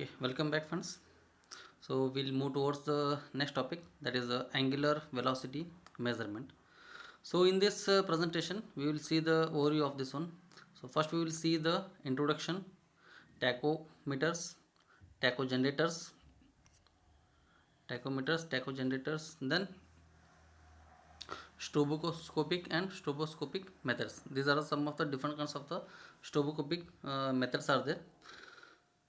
Okay, welcome back, friends. So we'll move towards the next topic, that is angular velocity measurement. So in this presentation, we will see the overview of this one. So first we will see the introduction, tachometers, tachogenerators, tachogenerators, then stroboscopic and stroboscopic methods. These are some of the different kinds of the stroboscopic methods are there.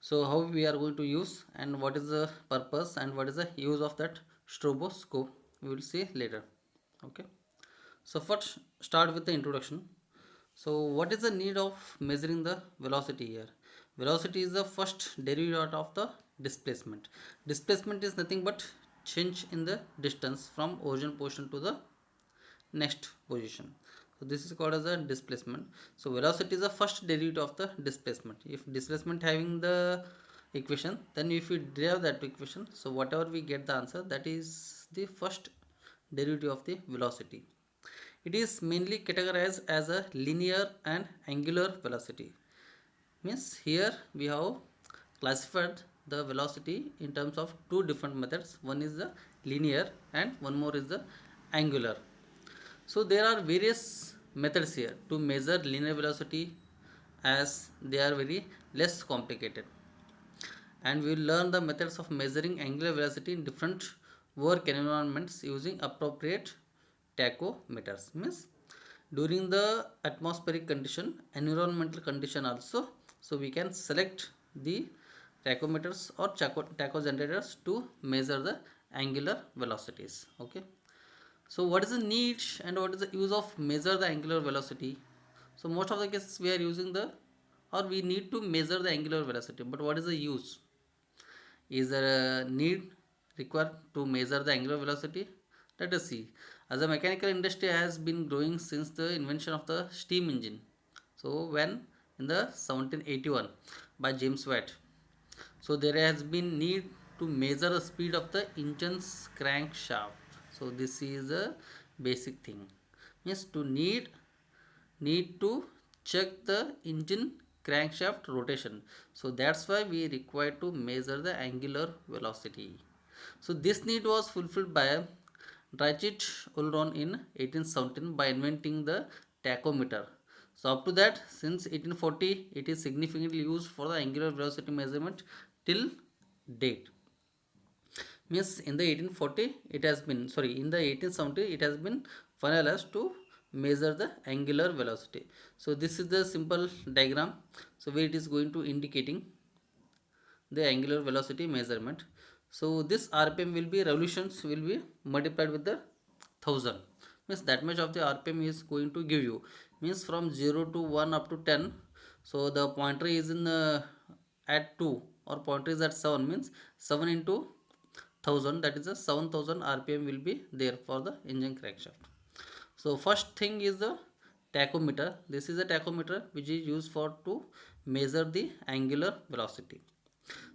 So how we are going to use and what is the purpose and what is the use of that stroboscope, we will see later. Okay, so first start with the introduction. So what is the need of measuring the velocity here? Velocity is the first derivative of the displacement. Displacement is nothing but change in the distance from origin position to the next position. So this is called as a displacement. So velocity is the first derivative of the displacement. If displacement having the equation, then if we derive that equation, so whatever we get the answer, that is the first derivative of the velocity. It is mainly categorized as a linear and angular velocity. Means here we have classified the velocity in terms of two different methods. One is the linear and one more is the angular. So there are various methods here to measure linear velocity, as they are very less complicated, and we will learn the methods of measuring angular velocity in different work environments using appropriate tachometers. Means during the atmospheric condition, environmental condition also, so we can select the tachometers or tachogenerators to measure the angular velocities. Okay, so what is the need and what is the use of measure the angular velocity? So most of the cases we are using the, or we need to measure the angular velocity, but what is the use? Is there a need required to measure the angular velocity? Let us see. As the mechanical industry has been growing since the invention of the steam engine. So when in the 1781 by James Watt. So there has been need to measure the speed of the engine's crankshaft. So this is a basic thing. Means to need to check the engine crankshaft rotation. So that's why we require to measure the angular velocity. So this need was fulfilled by Dietrich Ulron in 1817 by inventing the tachometer. So up to that, since 1840, it is significantly used for the angular velocity measurement till date. Means in the 1840 it has been, sorry, in the 1870 it has been finalized to measure the angular velocity. So this is the simple diagram, so where it is going to indicating the angular velocity measurement. So this rpm will be, revolutions will be multiplied with the 1000. Means that much of the rpm is going to give you. Means from 0 to 1 up to 10. So the pointer is in at 2 or pointer is at 7, means 7 into 1000, that is a 7000 rpm will be there for the engine crankshaft. So first thing is the tachometer. This is a tachometer which is used for to measure the angular velocity.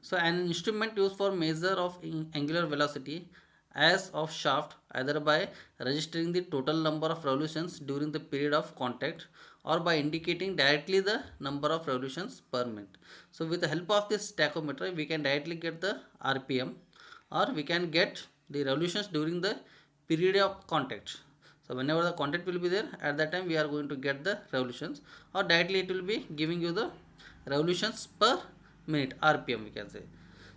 So an instrument used for measure of angular velocity as of shaft, either by registering the total number of revolutions during the period of contact or by indicating directly the number of revolutions per minute. So with the help of this tachometer we can directly get the rpm, or we can get the revolutions during the period of contact. So whenever the contact will be there, at that time we are going to get the revolutions, or directly it will be giving you the revolutions per minute, rpm we can say.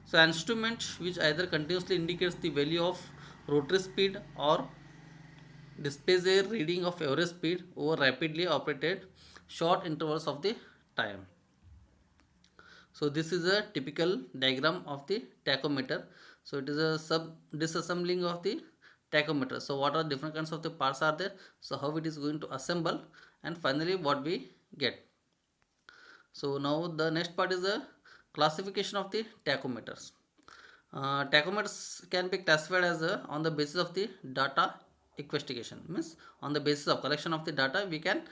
So an instrument which either continuously indicates the value of rotary speed or displays a reading of average speed over rapidly operated short intervals of the time. So this is a typical diagram of the tachometer. So it is a sub disassembling of the tachometer. So what are different kinds of the parts are there, so how it is going to assemble, and finally what we get. So now the next part is the classification of the tachometers. Tachometers can be classified as on the basis of the data investigation. Means on the basis of collection of the data we can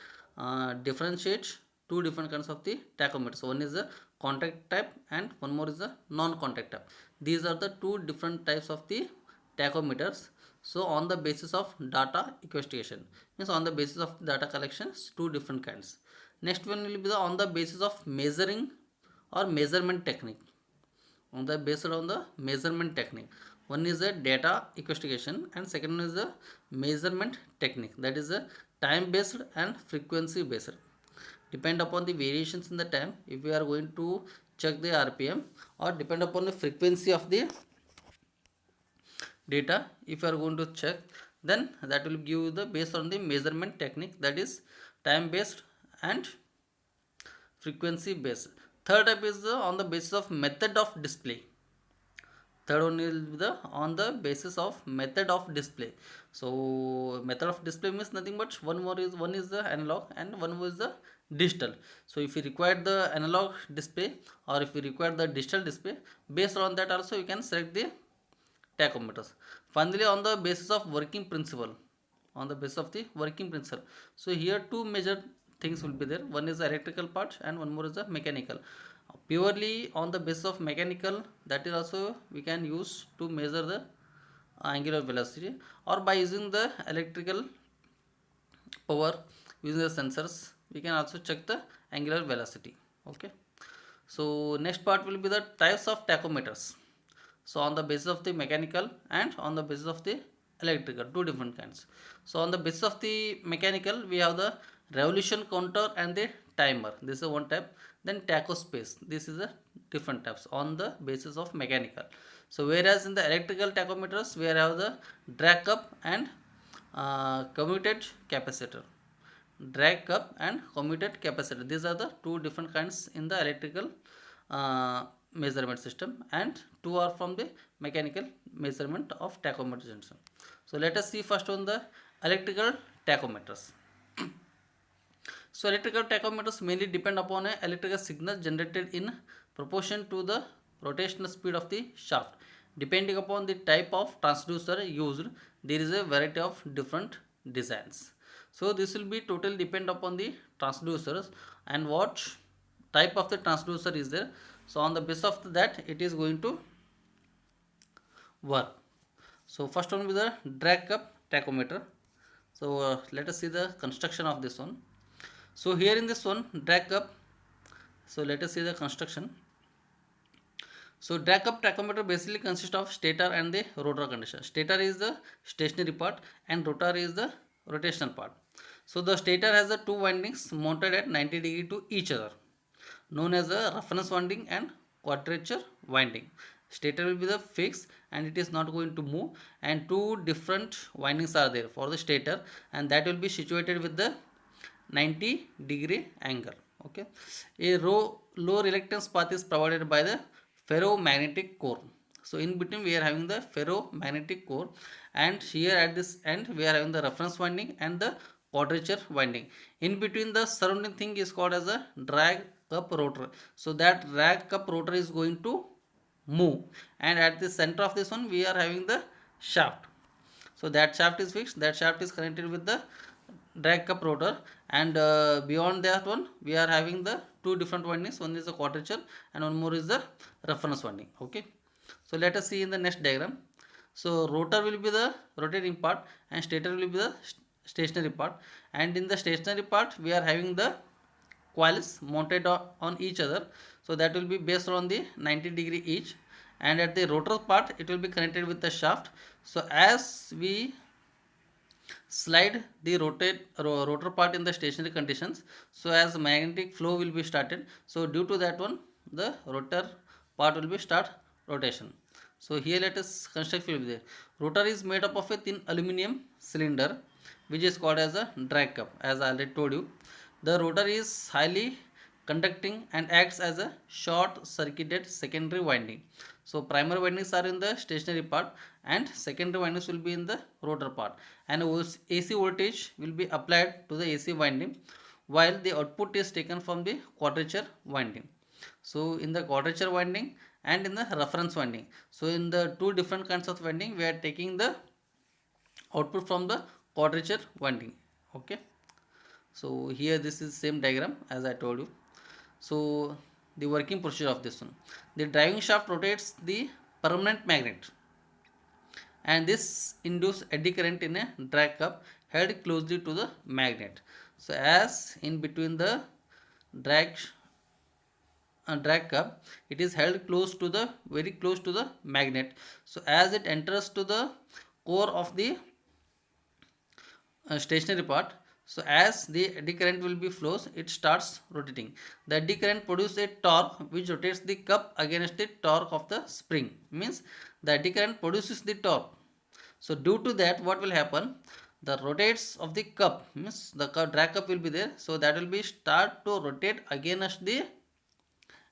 differentiate two different kinds of the tachometers. One is the contact type and one more is the non-contact type. These are the two different types of the tachometers. So on the basis of data investigation, means on the basis of data collections, two different kinds. Next one will be the on the basis of measuring or measurement technique. on the based on the measurement technique. One is a data investigation and second one is a measurement technique, that is a time based and frequency based. Depend upon the variations in the time, if we are going to check the RPM, or depend upon the frequency of the data if you are going to check, then that will give you the based on the measurement technique, that is time based and frequency based. Third type is on the basis of method of display. Third one is the on the basis of method of display. So method of display means nothing but one is the analog and one is the digital. So if you require the analog display or if you require the digital display, based on that also you can select the tachometers. Finally, on the basis of working principle, on the basis of the working principle, so here two major things will be there. One is the electrical part and one more is the mechanical. Purely on the basis of mechanical, that is also we can use to measure the angular velocity, or by using the electrical power, using the sensors we can also check the angular velocity. Okay, so next part will be the types of tachometers. So on the basis of the mechanical and on the basis of the electrical, two different kinds. So on the basis of the mechanical, we have the revolution counter and the timer, this is one type. Then tachospace, this is a different types on the basis of mechanical. So whereas in the electrical tachometers we have the drag cup and commuted capacitor. Drag cup and commuted capacitor, these are the two different kinds in the electrical measurement system, and two are from the mechanical measurement of tachometer system. So let us see first on the electrical tachometers. So electrical tachometers mainly depend upon a electrical signal generated in proportion to the rotational speed of the shaft. Depending upon the type of transducer used, there is a variety of different designs. So this will be totally depend upon the transducers and what type of the transducer is there. So on the basis of that it is going to work. So first one will be the drag cup tachometer. So let us see the construction of this one. So here in this one drag cup, so let us see the construction. So drag cup tachometer basically consists of stator and the rotor condition. Stator is the stationary part and rotor is the rotational part. So the stator has the two windings mounted at 90 degree to each other, known as the reference winding and quadrature winding. Stator will be the fixed and it is not going to move, and two different windings are there for the stator, and that will be situated with the 90 degree angle. Okay, a low reluctance path is provided by the ferromagnetic core. So in between we are having the ferromagnetic core, and here at this end we are having the reference winding and the quadrature winding. In between the surrounding thing is called as a drag cup rotor. So that drag cup rotor is going to move, and at the center of this one we are having the shaft. So that shaft is fixed, that shaft is connected with the drag cup rotor, and beyond that one we are having the two different windings, one is the quadrature and one more is the reference winding. Okay, so let us see in the next diagram. So rotor will be the rotating part and stator will be the stationary part, and in the stationary part we are having the coils mounted on each other, so that will be based on the 90 degree each, and at the rotor part it will be connected with the shaft. So as we slide the rotor part in the stationary conditions, so as magnetic flow will be started, so due to that one the rotor part will be start rotation. So here let us construct will be there. Rotor is made up of a thin aluminum cylinder which is called as a drag cup. As I already told you, the rotor is highly conducting and acts as a short circuited secondary winding. So primary windings are in the stationary part and secondary windings will be in the rotor part, and AC voltage will be applied to the AC winding while the output is taken from the quadrature winding. So in the quadrature winding and in the reference winding, so in the two different kinds of winding we are taking the output from the quadrature winding. Okay, so here this is same diagram as I told you. So the working procedure of this one, the driving shaft rotates the permanent magnet, and this induces eddy current in a drag cup held closely to the magnet. So as in between the drag drag cup, it is held close to the very close to the magnet. So as it enters to the core of the stationary part, so as the eddy current will be flows, it starts rotating. The eddy current produces a torque which rotates the cup against the torque of the spring, means the eddy current produces the torque. So due to that, what will happen, the rotates of the cup, means the drag cup will be there, so that will be start to rotate against the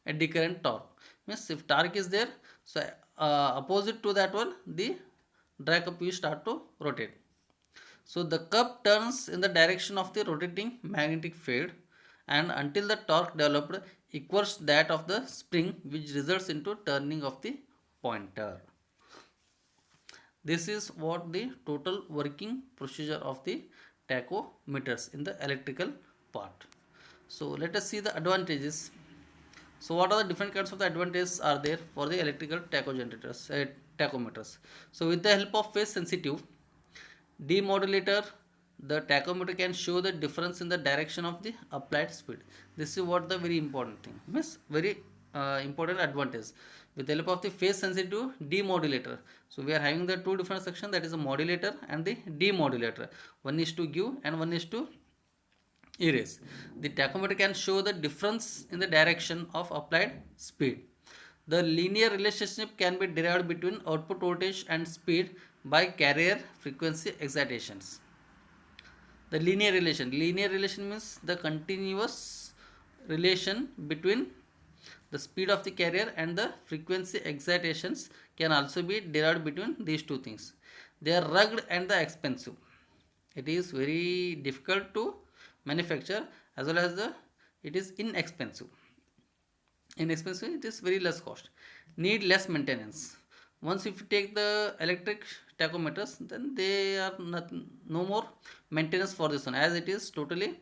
eddy current torque. Means if torque is there, so opposite to that one, the drag cup will start to rotate. So the cup turns in the direction of the rotating magnetic field, and until the torque developed equals that of the spring, which results into turning of the pointer. This is what the total working procedure of the tachometers in the electrical part. So let us see the advantages. So what are the different kinds of the advantages are there for the electrical tachometers? So with the help of phase sensitive demodulator, the tachometer can show the difference in the direction of the applied speed. This is what the very important thing, means very important advantage. With the help of the phase sensitive demodulator, so we are having the two different sections, that is a modulator and the demodulator. One is to give and one is to erase. The tachometer can show the difference in the direction of applied speed. The linear relationship can be derived between output voltage and speed by carrier frequency excitations. The linear relation means the continuous relation between the speed of the carrier and the frequency excitations can also be derived between these two things. They are rugged and the expensive. It is very difficult to manufacture, as well as it is inexpensive. It is very less cost, need less maintenance. Once if you take the electric tachometers, then they are no more maintenance for this one, as it is totally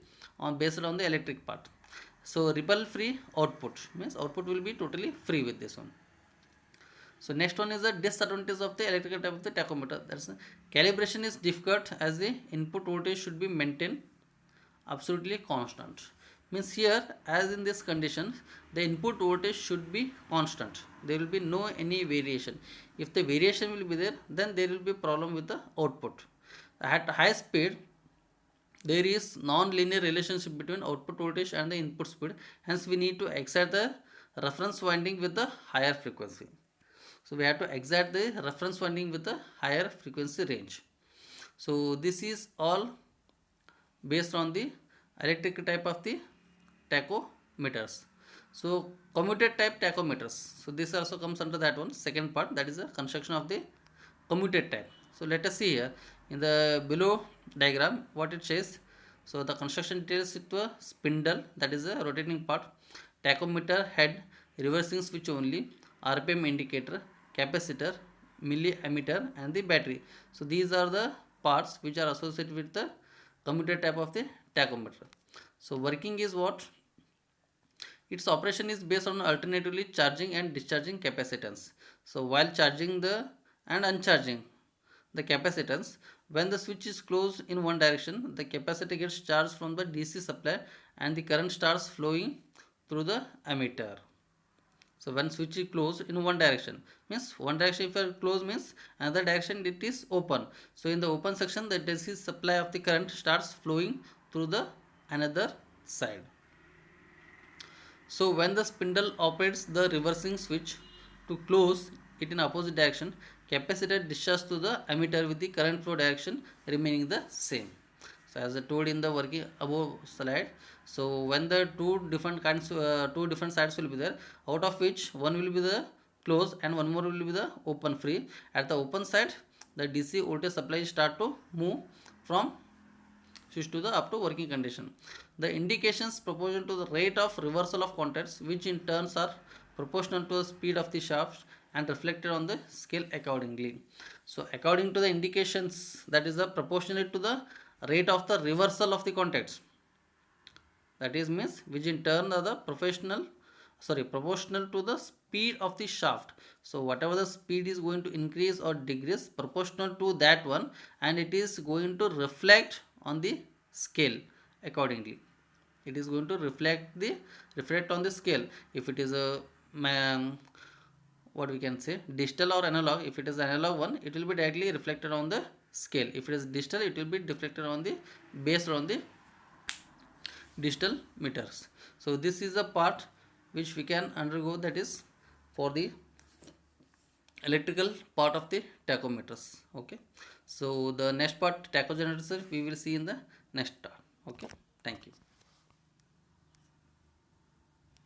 based on the electric part. So ripple free output, means output will be totally free with this one. So next one is the disadvantage of the electrical type of the tachometer. That's calibration is difficult, as the input voltage should be maintained absolutely constant. Means here, as in this condition, the input voltage should be constant. There will be no any variation. If the variation will be there, then there will be problem with the output. At high speed, there is non-linear relationship between output voltage and the input speed. Hence, we need to excite the reference winding with the higher frequency. So we have to excite the reference winding with the higher frequency range. So this is all based on the electric type of the tachometers. So commuted type tachometers, so this also comes under that one, second part, that is the construction of the commuted type. So let us see here in the below diagram what it says. So the construction details to a spindle, that is a rotating part, tachometer head, reversing switch only, RPM indicator, capacitor, milliammeter, and the battery. So these are the parts which are associated with the commuted type of the tachometer. So working is what? Its operation is based on alternatively charging and discharging capacitance. So while charging the and uncharging the capacitance, when the switch is closed in one direction, the capacitor gets charged from the DC supply and the current starts flowing through the ammeter. So when switch is closed in one direction, means one direction if it closed means another direction it is open. So in the open section, the DC supply of the current starts flowing through the another side. So when the spindle operates the reversing switch to close it in opposite direction, capacitor discharges to the ammeter with the current flow direction remaining the same. So as I told in the working above slide, so when the two different sides will be there, out of which one will be the close and one more will be the open free. At the open side, the DC voltage supply start to move from switch to the up to working condition. The indications proportional to the rate of reversal of contacts, which in turns are proportional to the speed of the shaft and reflected on the scale accordingly. So according to the indications, that is the proportionate to the rate of the reversal of the contacts, that is means which in turn are the proportional to the speed of the shaft. So whatever the speed is going to increase or decrease proportional to that one, and it is going to reflect on the scale accordingly. it is going to reflect on the scale. If it is a what we can say, digital or analog, if it is analog one, it will be directly reflected on the scale. If it is digital, it will be reflected on the based on the digital meters. So this is the part which we can undergo, that is for the electrical part of the tachometers. Okay, so the next part, tachogenerators, we will see in the next part. Okay, thank you.